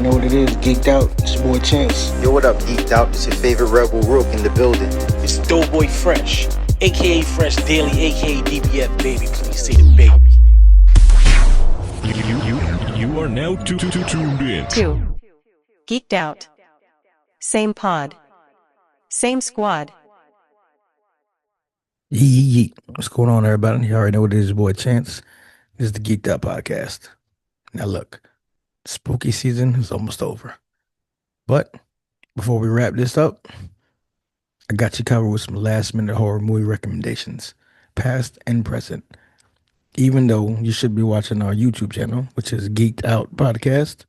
know what it is. Geeked out. It's your boy Chance. Yo, what up, Geeked Out? It's your favorite Rebel Rook in the building. It's Doughboy Fresh, aka Fresh Daily, aka DBF Baby. Please say the baby. You are now tuned in to Geeked Out. Same pod. Same squad. Yee. What's going on, everybody? You already know what it is, your boy Chance. This is the Geeked Out podcast. Now look, spooky season is almost over. But before we wrap this up, I got you covered with some last minute horror movie recommendations, past and present. Even though you should be watching our YouTube channel, which is Geeked Out Podcast,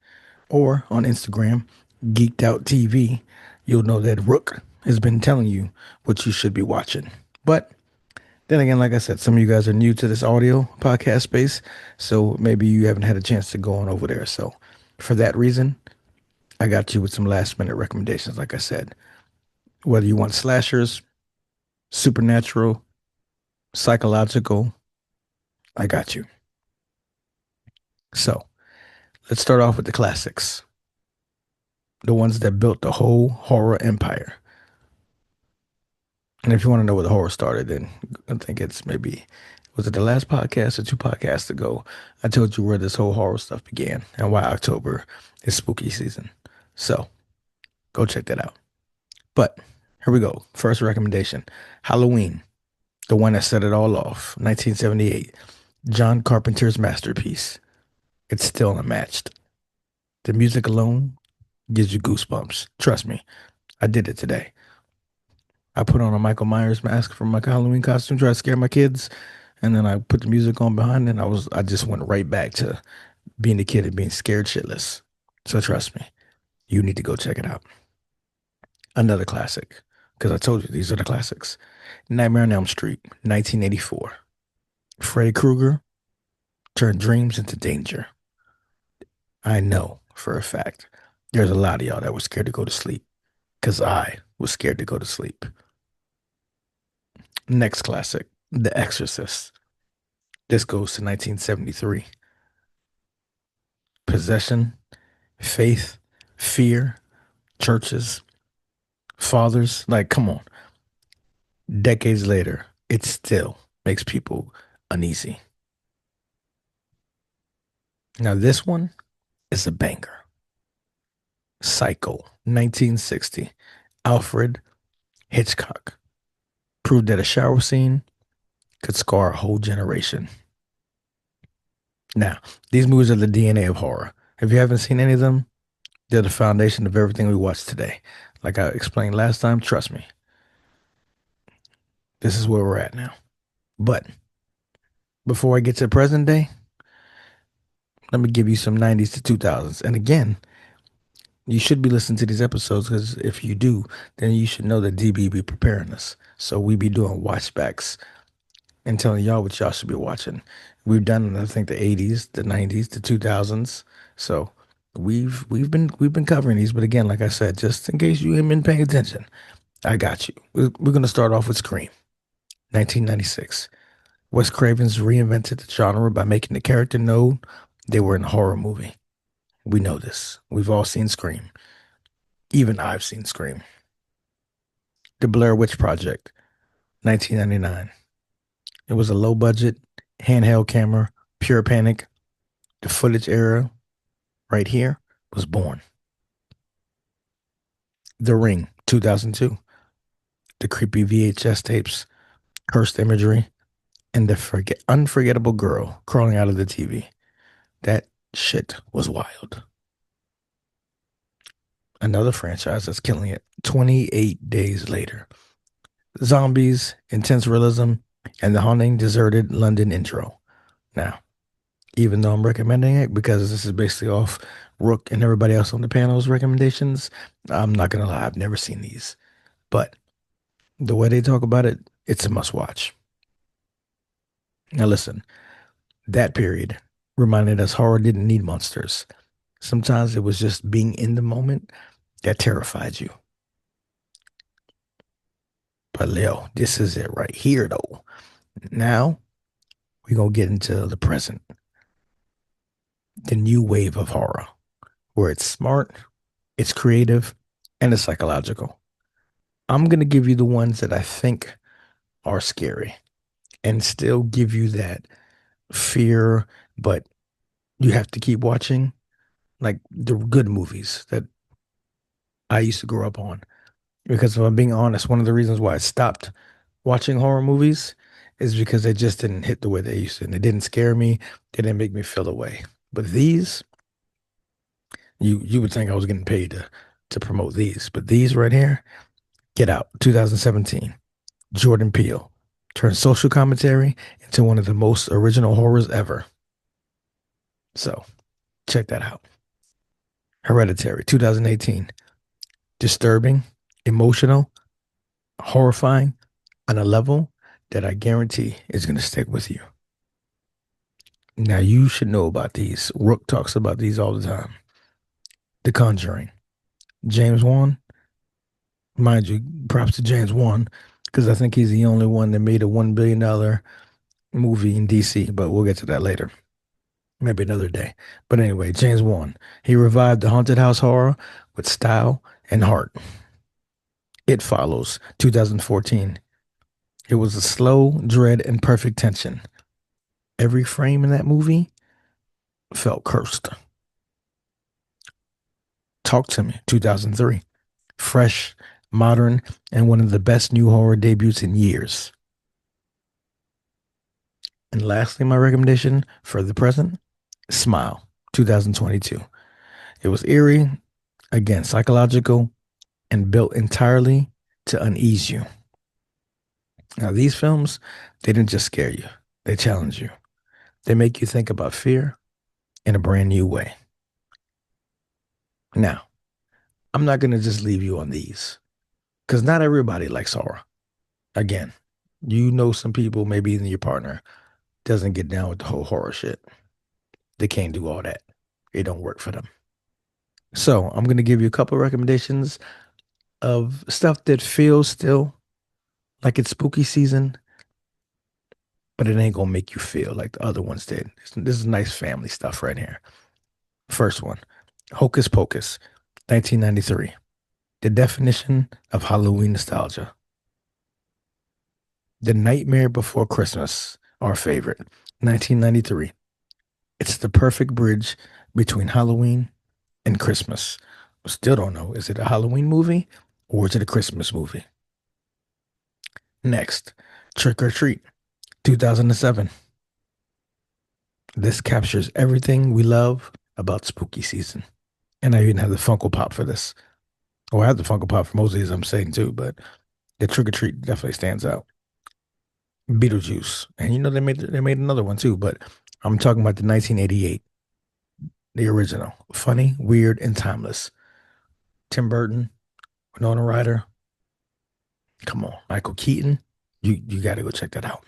or on Instagram, Geeked Out TV, you'll know that Rook has been telling you what you should be watching. But then again, like I said, some of you guys are new to this audio podcast space, so maybe you haven't had a chance to go on over there. So for that reason, I got you with some last minute recommendations, like I said. Whether you want slashers, supernatural, psychological, I got you. So let's start off with the classics. The ones that built the whole horror empire. And if you want to know where the horror started, then I think it's maybe, was it the last podcast or 2 podcasts ago? I told you where this whole horror stuff began and why October is spooky season. So go check that out. But here we go. First recommendation, Halloween, the one that set it all off, 1978. John Carpenter's masterpiece. It's still unmatched. The music alone gives you goosebumps. Trust me, I did it today. I put on a Michael Myers mask for my Halloween costume, try to scare my kids, and then I put the music on behind it, and I just went right back to being a kid and being scared shitless. So trust me, you need to go check it out. Another classic, because I told you these are the classics. Nightmare on Elm Street, 1984. Freddy Krueger turned dreams into danger. I know for a fact there's a lot of y'all that were scared to go to sleep, because I was scared to go to sleep. Next classic, The Exorcist. This goes to 1973. Possession, faith, fear, churches, fathers. Like, come on. Decades later, it still makes people uneasy. Now, this one is a banger. Psycho, 1960. Alfred Hitchcock proved that a shower scene could scar a whole generation. Now, these movies are the DNA of horror. If you haven't seen any of them, they're the foundation of everything we watch today. Like I explained last time, trust me. This is where we're at now. But before I get to the present day, let me give you some 90s to 2000s. And again, you should be listening to these episodes, because if you do, then you should know that DB be preparing us. So we be doing watchbacks and telling y'all what y'all should be watching. We've done, I think, the 80s, the 90s, the 2000s. So we've been covering these. But again, like I said, just in case you ain't been paying attention, I got you. We're going to start off with Scream, 1996. Wes Craven's reinvented the genre by making the character know they were in a horror movie. We know this. We've all seen Scream. Even I've seen Scream. The Blair Witch Project, 1999. It was a low-budget, handheld camera, pure panic. The footage era right here was born. The Ring, 2002. The creepy VHS tapes, cursed imagery, and the unforgettable girl crawling out of the TV. That shit was wild. Another franchise that's killing it, 28 Days Later. Zombies, intense realism, and the haunting deserted London intro. Now, even though I'm recommending it because this is basically off Rook and everybody else on the panel's recommendations, I'm not going to lie, I've never seen these. But the way they talk about it, it's a must watch. Now listen, that period reminded us horror didn't need monsters. Sometimes it was just being in the moment that terrified you. But Leo, this is it right here, though. Now, we're going to get into the present. The new wave of horror, where it's smart, it's creative, and it's psychological. I'm going to give you the ones that I think are scary and still give you that fear, but you have to keep watching, like the good movies that I used to grow up on. Because if I'm being honest, one of the reasons why I stopped watching horror movies is because they just didn't hit the way they used to. And they didn't scare me. They didn't make me feel away. But these, you would think I was getting paid to promote these. But these right here, Get Out, 2017. Jordan Peele turned social commentary into one of the most original horrors ever. So check that out. Hereditary, 2018. Disturbing, emotional, horrifying on a level that I guarantee is going to stick with you. Now, you should know about these. Rook talks about these all the time. The Conjuring. James Wan, mind you, props to James Wan, because I think he's the only one that made a $1 billion movie in DC, but we'll get to that later. Maybe another day. But anyway, James Wan, he revived the haunted house horror with style and heart. It Follows, 2014. It was a slow dread and perfect tension. Every frame in that movie felt cursed. Talk to Me, 2003. Fresh, modern, and one of the best new horror debuts in years. And lastly, my recommendation for the present, Smile, 2022. It was eerie, again, psychological, and built entirely to unease you. Now, these films, they didn't just scare you, they challenge you. They make you think about fear in a brand new way. Now, I'm not going to just leave you on these because not everybody likes horror. Again, you know some people, maybe even your partner, doesn't get down with the whole horror shit. They can't do all that. It don't work for them. So I'm going to give you a couple of recommendations of stuff that feels still like it's spooky season, but it ain't going to make you feel like the other ones did. This is nice family stuff right here. First one, Hocus Pocus, 1993. The definition of Halloween nostalgia. The Nightmare Before Christmas, our favorite, 1993. It's the perfect bridge between Halloween and Christmas. Still don't know, is it a Halloween movie or is it a Christmas movie? Next, Trick or Treat, 2007. This captures everything we love about spooky season. And I even have the Funko Pop for this. Oh, I have the Funko Pop for most of these I'm saying too, but the Trick or Treat definitely stands out. Beetlejuice, and you know they made another one too, but I'm talking about the 1988, the original. Funny, weird, and timeless. Tim Burton, Winona Ryder. Come on, Michael Keaton. You got to go check that out.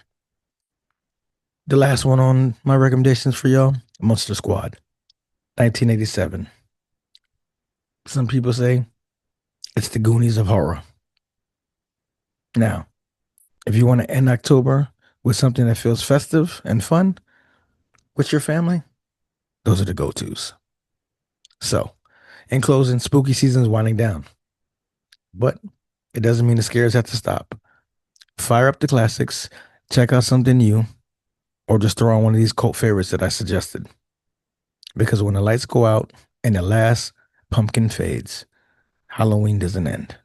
The last one on my recommendations for y'all, Monster Squad, 1987. Some people say it's the Goonies of horror. Now, if you want to end October with something that feels festive and fun with your family, those are the go-tos. So, in closing, spooky season is winding down, but it doesn't mean the scares have to stop. Fire up the classics, check out something new, or just throw on one of these cult favorites that I suggested. Because when the lights go out and the last pumpkin fades, Halloween doesn't end.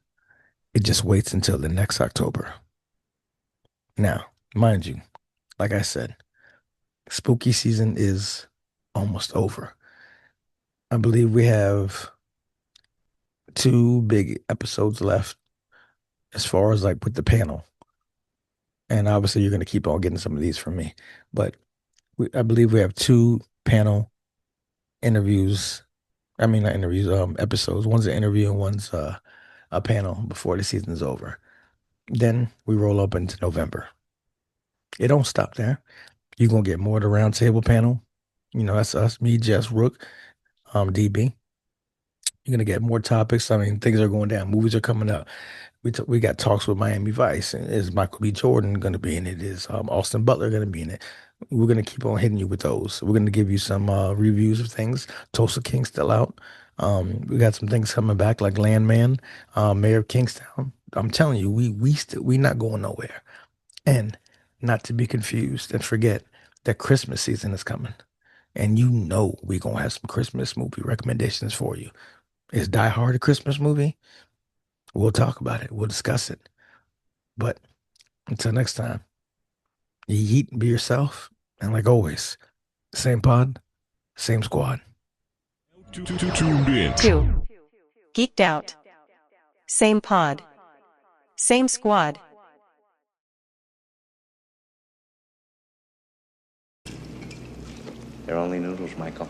It just waits until the next October. Now, mind you, like I said, spooky season is almost over. I believe we have 2 big episodes left as far as like with the panel. And obviously you're going to keep on getting some of these from me. But I believe we have 2 panel interviews. I mean, not interviews, episodes. One's an interview and one's a panel before the season's over. Then we roll up into November. It don't stop there. You're going to get more of the roundtable panel. You know, that's us, me, Jess, Rook, DB. You're going to get more topics. I mean, things are going down. Movies are coming up. We got talks with Miami Vice. And is Michael B. Jordan going to be in it? Is Austin Butler going to be in it? We're going to keep on hitting you with those. We're going to give you some reviews of things. Tulsa King's still out. We got some things coming back like Landman, Mayor of Kingstown. I'm telling you, we not going nowhere. And not to be confused and forget that Christmas season is coming. And you know we gonna have some Christmas movie recommendations for you. Is Die Hard a Christmas movie? We'll talk about it. We'll discuss it. But until next time, you eat and be yourself. And like always, same pod, same squad. Tuned in. 2. Geeked Out. Same pod. Same squad. They're only noodles, Michael.